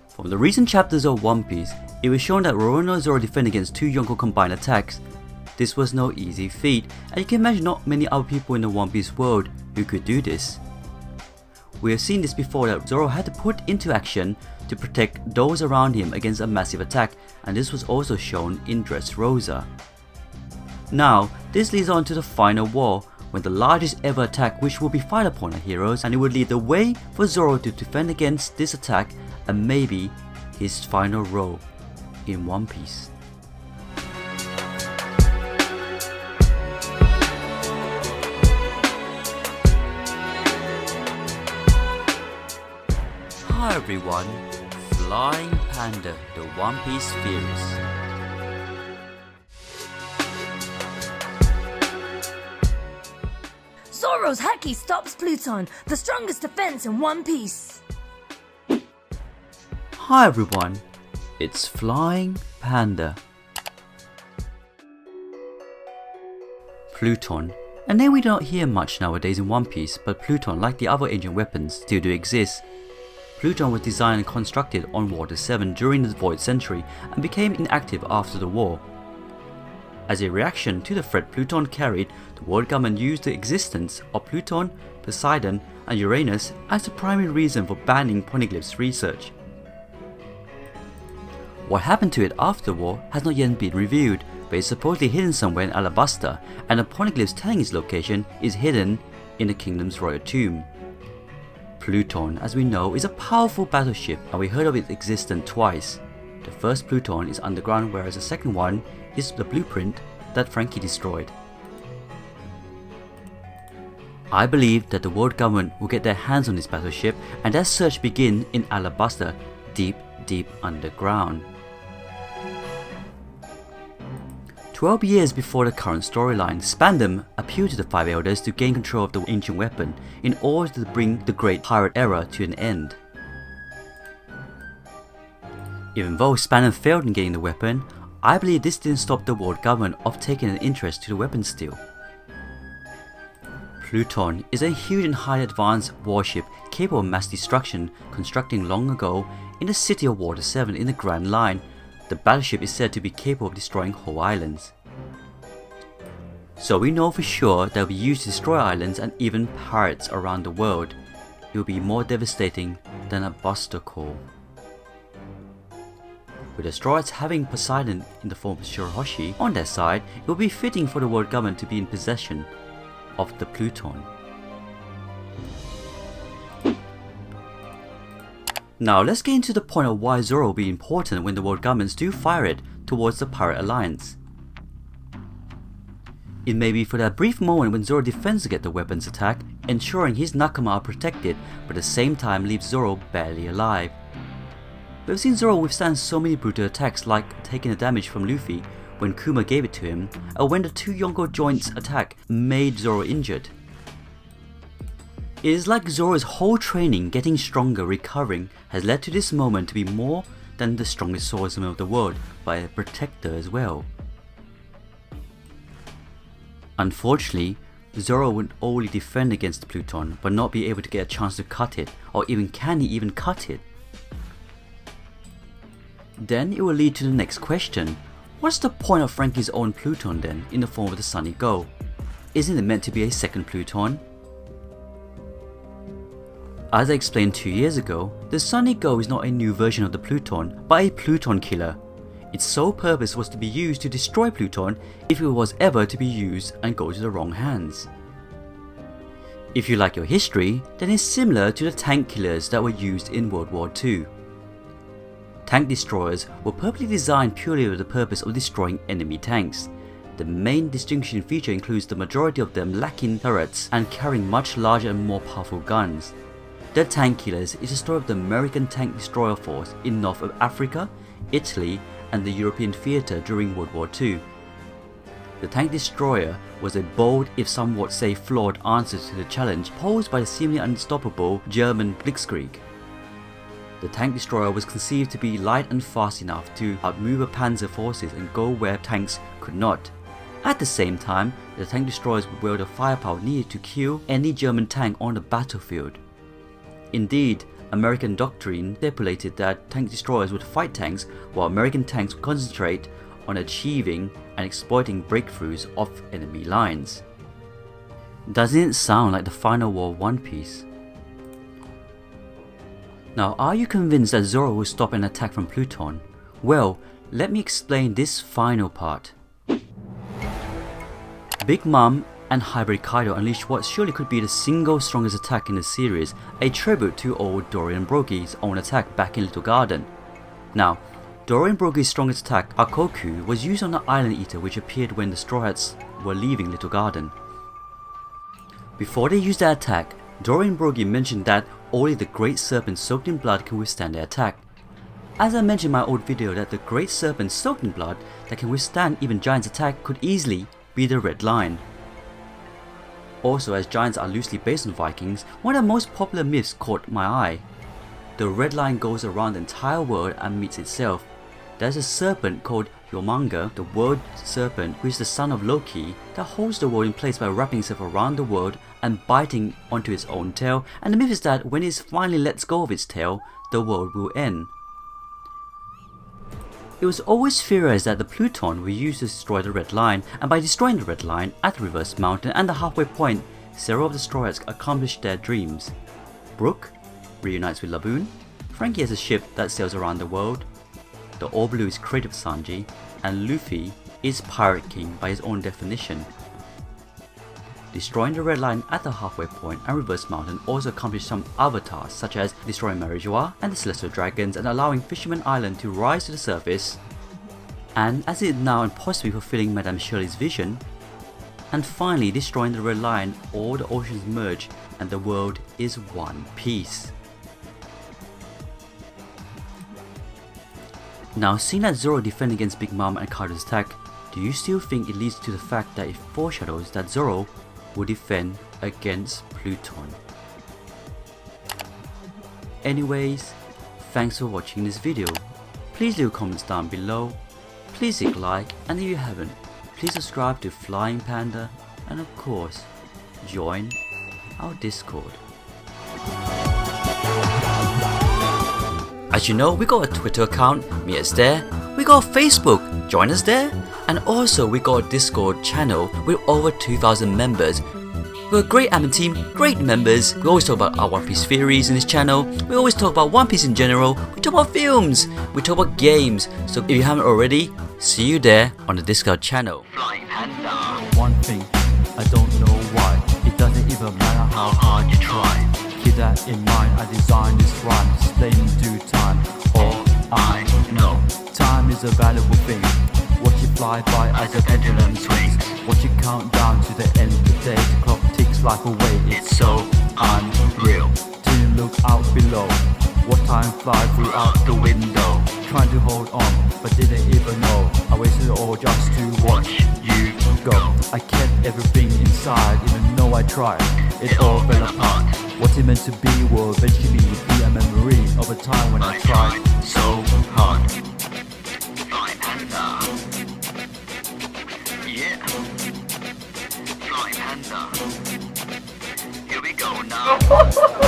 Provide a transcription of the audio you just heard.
From the recent chapters of One Piece, it was shown that Roronoa and Zoro defend against two Yonko combined attacks. This was no easy feat, and you can imagine not many other people in the One Piece world who could do this. We have seen this before, that Zoro had to put into action to protect those around him against a massive attack, and this was also shown in Dressrosa. Now, this leads on to the final war, when the largest ever attack which will be fired upon our heroes, and it would lead the way for Zoro to defend against this attack and maybe his final role in One Piece. Hi everyone, Flying Panda, the One Piece theorist. Zoro's Haki stops Pluton, the strongest defense in One Piece. Hi everyone, it's Flying Panda. Pluton. A name we do not hear much nowadays in One Piece, but Pluton, like the other ancient weapons, still do exist. Pluton was designed and constructed on Water 7 during the Void Century and became inactive after the war. As a reaction to the threat Pluton carried, the world government used the existence of Pluton, Poseidon and Uranus as the primary reason for banning Poneglyph's research. What happened to it after the war has not yet been revealed, but it's supposedly hidden somewhere in Alabasta, and the Poneglyphs telling its location is hidden in the kingdom's royal tomb. Pluton, as we know, is a powerful battleship, and we heard of its existence twice. The first Pluton is underground, whereas the second one is the blueprint that Franky destroyed. I believe that the world government will get their hands on this battleship, and that search begin in Alabasta, deep underground. 12 years before the current storyline, Spandam appealed to the Five Elders to gain control of the ancient weapon in order to bring the Great Pirate Era to an end. Even though Spandam failed in getting the weapon, I believe this didn't stop the world government of taking an interest to the weapon still. Pluton is a huge and highly advanced warship capable of mass destruction, constructed long ago in the city of Water 7 in the Grand Line. The battleship is said to be capable of destroying whole islands. So we know for sure that it will be used to destroy islands and even pirates around the world. It will be more devastating than a Buster Call. With the Straw-Hats having Poseidon in the form of Shirahoshi on their side, it will be fitting for the world government to be in possession of the Pluton. Now let's get into the point of why Zoro will be important when the world governments do fire it towards the Pirate Alliance. It may be for that brief moment when Zoro defends against the weapon's attack, ensuring his Nakama are protected, but at the same time leaves Zoro barely alive. We've seen Zoro withstand so many brutal attacks, like taking the damage from Luffy when Kuma gave it to him, or when the two Yonko joints attack made Zoro injured. It is like Zoro's whole training, getting stronger, recovering, has led to this moment to be more than the strongest swordsman of the world, but a protector as well. Unfortunately, Zoro would only defend against Pluton, but not be able to get a chance to cut it, or even can he even cut it? Then it will lead to the next question. What's the point of Franky's own Pluton then, in the form of the Sunny Go? Isn't it meant to be a second Pluton? As I explained 2 years ago, the Sunny Go is not a new version of the Pluton, but a Pluton killer. Its sole purpose was to be used to destroy Pluton if it was ever to be used and go to the wrong hands. If you like your history, then it's similar to the tank killers that were used in World War II. Tank destroyers were purposely designed purely with the purpose of destroying enemy tanks. The main distinguishing feature includes the majority of them lacking turrets and carrying much larger and more powerful guns. The Tank Killers is a story of the American tank destroyer force in North Africa, Italy and the European theatre during World War II. The tank destroyer was a bold, if somewhat say flawed, answer to the challenge posed by the seemingly unstoppable German Blitzkrieg. The tank destroyer was conceived to be light and fast enough to outmaneuver panzer forces and go where tanks could not. At the same time, the tank destroyers would wield the firepower needed to kill any German tank on the battlefield. Indeed, American doctrine stipulated that tank destroyers would fight tanks while American tanks would concentrate on achieving and exploiting breakthroughs off enemy lines. Doesn't it sound like the final war of One Piece? Now, are you convinced that Zoro will stop an attack from Pluton? Well, let me explain this final part. Big Mom and Hybrid Kaido unleashed what surely could be the single strongest attack in the series, a tribute to old Dorian Brogy's own attack back in Little Garden. Now, Dorian Brogy's strongest attack, Hakoku, was used on the Island Eater, which appeared when the Straw Hats were leaving Little Garden. Before they used that attack, Dorian Brogy mentioned that only the Great Serpent soaked in blood can withstand the attack. As I mentioned in my old video that the Great Serpent soaked in blood that can withstand even Giant's attack could easily be the Red Line. Also, as Giants are loosely based on Vikings, one of the most popular myths caught my eye. The Red Line goes around the entire world and meets itself. There's a serpent called Yomanga, the world serpent, who is the son of Loki, that holds the world in place by wrapping itself around the world and biting onto its own tail, and the myth is that when it finally lets go of its tail, the world will end. It was always theorized that the Pluton were used to destroy the Red Line, and by destroying the Red Line at the Reverse Mountain and the halfway point, several of the Straw Hats accomplished their dreams. Brook reunites with Laboon, Frankie has a ship that sails around the world, the All Blue is created with Sanji, and Luffy is Pirate King by his own definition. Destroying the Red Line at the halfway point and Reverse Mountain also accomplished some other tasks, such as destroying Marijoa and the Celestial Dragons and allowing Fisherman Island to rise to the surface, and as it is now and possibly fulfilling Madame Shirley's vision, and finally destroying the Red Line, all the oceans merge and the world is one piece. Now, seeing that Zoro defended against Big Mom and Kaido's attack, do you still think it leads to the fact that it foreshadows that Zoro will defend against Pluton? Anyways, thanks for watching this video. Please leave comments down below, please hit like, and if you haven't, please subscribe to Flying Panda, and of course, join our Discord. As you know, we got a Twitter account, meet us there. We got a Facebook, join us there. And also we got a Discord channel with over 2,000 members. We're a great admin team, great members. We always talk about our One Piece theories in this channel. We always talk about One Piece in general. We talk about films. We talk about games. So if you haven't already, see you there on the Discord channel. Flying Panda. One thing, I don't know why. It doesn't even matter how hard you try. Keep that in mind, I designed this rhyme, explain in due time. All I know, time is a valuable thing. Watch it fly by as a pendulum swings. Watch it count down to the end of the day. The clock ticks life away, it's so unreal. Didn't look out below, what time fly through out the window. Trying to hold on, but didn't even know I wasted it all just to watch you go. I kept everything inside, even though I tried, it all fell apart. What it meant to be will eventually be a memory of a time when I tried so hard. Flying Panda. Yeah. Flying Panda. Here we go now.